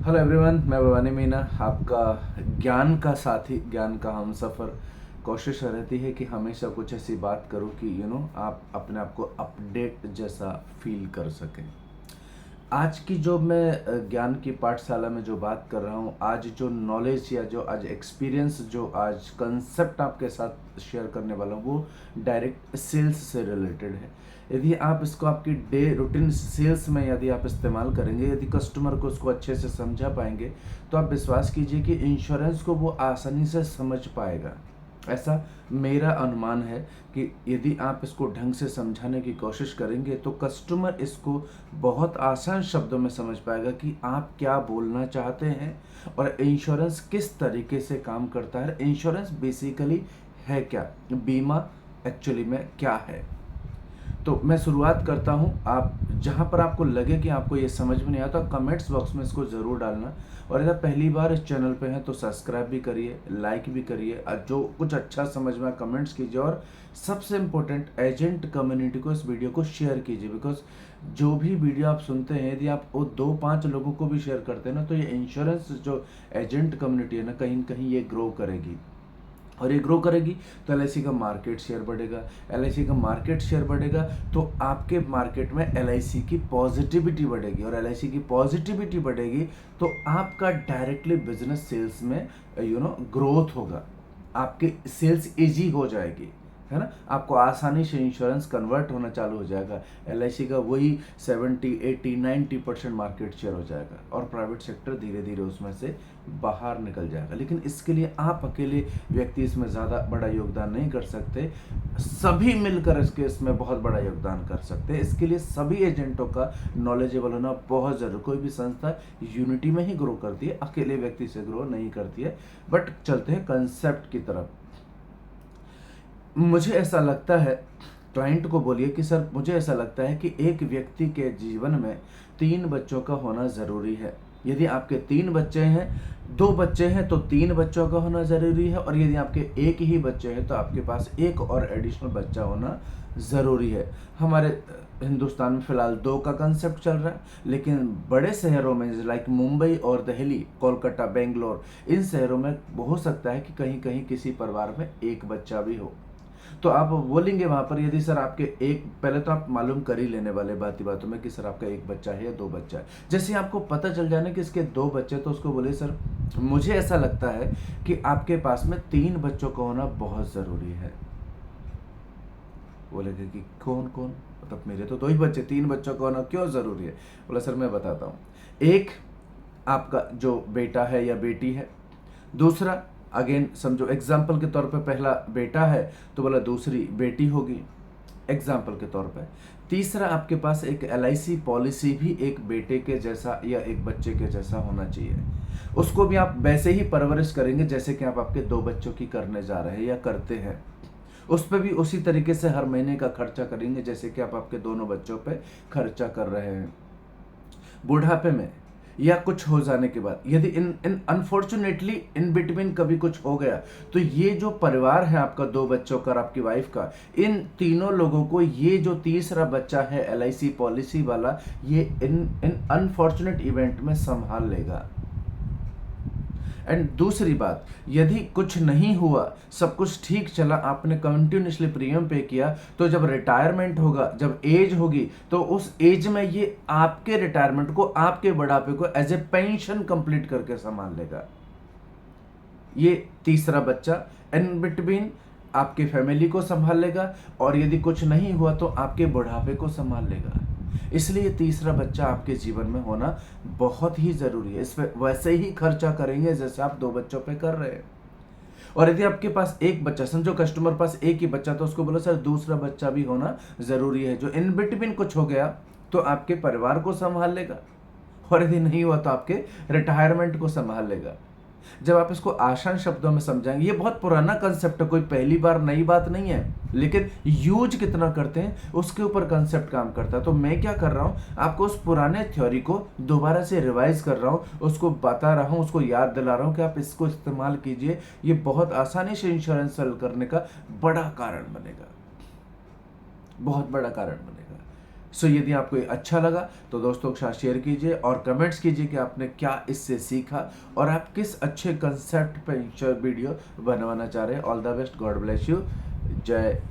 Hello everyone, मैं भवानी मीना, आपका ज्ञान का साथी, ज्ञान का हमसफ़र। कोशिश रहती है कि हमेशा कुछ ऐसी बात करूं कि आप अपने आप को अपडेट जैसा फील कर सकें। आज की जो मैं ज्ञान की पाठशाला में जो बात कर रहा हूँ, आज जो नॉलेज या जो आज एक्सपीरियंस, जो आज कंसेप्ट आपके साथ शेयर करने वाला हूँ, वो डायरेक्ट सेल्स से रिलेटेड है। यदि आप इसको आपकी डे रूटीन सेल्स में यदि आप इस्तेमाल करेंगे, यदि कस्टमर को उसको अच्छे से समझा पाएंगे, तो आप विश्वास कीजिए कि इंश्योरेंस को वो आसानी से समझ पाएगा। ऐसा मेरा अनुमान है कि यदि आप इसको ढंग से समझाने की कोशिश करेंगे तो कस्टमर इसको बहुत आसान शब्दों में समझ पाएगा कि आप क्या बोलना चाहते हैं और इंश्योरेंस किस तरीके से काम करता है। इंश्योरेंस बेसिकली है क्या, बीमा एक्चुअली में क्या है। तो मैं शुरुआत करता हूं। आप जहां पर आपको लगे कि आपको ये समझ में नहीं आता, कमेंट्स बॉक्स में इसको ज़रूर डालना। और अगर पहली बार इस चैनल पे हैं तो सब्सक्राइब भी करिए, लाइक भी करिए, और जो कुछ अच्छा समझ में कमेंट्स कीजिए। और सबसे इम्पोर्टेंट, एजेंट कम्युनिटी को इस वीडियो को शेयर कीजिए। बिकॉज जो भी वीडियो आप सुनते हैं, यदि आप वो 2-5 लोगों को भी शेयर करते हैं ना, तो ये इंश्योरेंस जो एजेंट कम्युनिटी है ना, कहीं न कहीं ये ग्रो करेगी। और ये ग्रो करेगी तो एलआईसी का मार्केट शेयर बढ़ेगा। एलआईसी का मार्केट शेयर बढ़ेगा तो आपके मार्केट में एलआईसी की पॉजिटिविटी बढ़ेगी, और एलआईसी की पॉजिटिविटी बढ़ेगी तो आपका डायरेक्टली बिजनेस सेल्स में ग्रोथ होगा। आपकी सेल्स इजी हो जाएगी, है ना। आपको आसानी से इंश्योरेंस कन्वर्ट होना चालू हो जाएगा। एलआईसी का वही 70, 80, 90% मार्केट शेयर हो जाएगा, और प्राइवेट सेक्टर धीरे धीरे उसमें से बाहर निकल जाएगा। लेकिन इसके लिए आप अकेले व्यक्ति इसमें ज़्यादा बड़ा योगदान नहीं कर सकते, सभी मिलकर इसमें बहुत बड़ा योगदान कर सकते हैं। इसके लिए सभी एजेंटों का नॉलेजेबल होना बहुत ज़रूरी। कोई भी संस्था यूनिटी में ही ग्रो करती है, अकेले व्यक्ति से ग्रो नहीं करती है। बट चलते हैं कंसेप्ट की तरफ। मुझे ऐसा लगता है, क्लाइंट को बोलिए कि सर मुझे ऐसा लगता है कि एक व्यक्ति के जीवन में 3 बच्चों का होना ज़रूरी है। यदि आपके 3 बच्चे हैं, 2 बच्चे हैं तो 3 बच्चों का होना ज़रूरी है। और यदि आपके एक ही बच्चे हैं तो आपके पास एक और एडिशनल बच्चा होना ज़रूरी है। हमारे हिंदुस्तान में फ़िलहाल 2 का कंसेप्ट चल रहा है, लेकिन बड़े शहरों में लाइक मुंबई और दिल्ली, कोलकाता, बेंगलोर, इन शहरों में हो सकता है कि कहीं कहीं किसी परिवार में एक बच्चा भी हो। तो आप बोलेंगे वहां पर, यदि सर आपके एक, पहले तो आप मालूम कर ही लेने वाले बाती बातों में कि सर आपका एक बच्चा है या 2 बच्चा है। जैसे आपको पता चल जाने कि इसके 2 बच्चे, तो उसको बोले सर मुझे ऐसा लगता है कि आपके पास में 3 बच्चों का होना बहुत ज़रूरी है। बोलेगा कि कौन कौन, मतलब मेरे तो 2 ही बच्चे, 3 बच्चों का होना क्यों ज़रूरी है। बोला सर मैं बताता हूँ। एक, आपका जो बेटा है या बेटी है। दूसरा, अगेन समझो एग्जाम्पल के तौर पे, पहला बेटा है तो बोला दूसरी बेटी होगी, एग्जाम्पल के तौर पे। तीसरा, आपके पास एक एलआईसी पॉलिसी भी एक बेटे के जैसा या एक बच्चे के जैसा होना चाहिए। उसको भी आप वैसे ही परवरिश करेंगे जैसे कि आप आपके 2 बच्चों की करने जा रहे हैं या करते हैं। उस पर भी उसी तरीके से हर महीने का खर्चा करेंगे जैसे कि आप आपके दोनों बच्चों पे खर्चा कर रहे हैं। बुढ़ापे में या कुछ हो जाने के बाद, यदि इन इन अनफॉर्चुनेटली इन बिटवीन कभी कुछ हो गया, तो ये जो परिवार है आपका, 2 बच्चों का और आपकी वाइफ का, इन तीनों लोगों को ये जो तीसरा बच्चा है एलआईसी पॉलिसी वाला, ये इन इन अनफॉर्चुनेट इवेंट में संभाल लेगा। एंड दूसरी बात, यदि कुछ नहीं हुआ, सब कुछ ठीक चला, आपने कंटिन्यूसली प्रीमियम पे किया, तो जब रिटायरमेंट होगा, जब एज होगी, तो उस एज में ये आपके रिटायरमेंट को, आपके बुढ़ापे को एज ए पेंशन कंप्लीट करके संभाल लेगा। ये तीसरा बच्चा इन बिटवीन आपकी फैमिली को संभाल लेगा, और यदि कुछ नहीं हुआ तो आपके बुढ़ापे को संभाल लेगा। इसलिए तीसरा बच्चा आपके जीवन में होना बहुत ही जरूरी है। इस पे वैसे ही खर्चा करेंगे जैसे आप 2 बच्चों पे कर रहे हैं। और यदि आपके पास एक बच्चा, समझो कस्टमर पास एक ही बच्चा, तो उसको बोलो सर दूसरा बच्चा भी होना जरूरी है, जो इन बिटवीन कुछ हो गया तो आपके परिवार को संभाल लेगा, और यदि नहीं हुआ तो आपके रिटायरमेंट को संभाल लेगा। जब आप इसको आसान शब्दों में समझाएंगे, ये बहुत पुराना कंसेप्ट है, कोई पहली बार नई बात नहीं है, लेकिन यूज कितना करते हैं उसके ऊपर कंसेप्ट काम करता है। तो मैं क्या कर रहा हूं, आपको उस पुराने थ्योरी को दोबारा से रिवाइज कर रहा हूं, उसको बता रहा हूं, उसको याद दिला रहा हूं कि आप इसको इस्तेमाल कीजिए। ये बहुत आसानी से इंश्योरेंस सेल करने का बड़ा कारण बनेगा, बहुत बड़ा कारण बनेगा। सो यदि आपको ये अच्छा लगा तो दोस्तों के साथ शेयर कीजिए और कमेंट्स कीजिए कि आपने क्या इससे सीखा और आप किस अच्छे कंसेप्ट पे वीडियो बनवाना चाह रहे हैं। All the best, God bless you, जय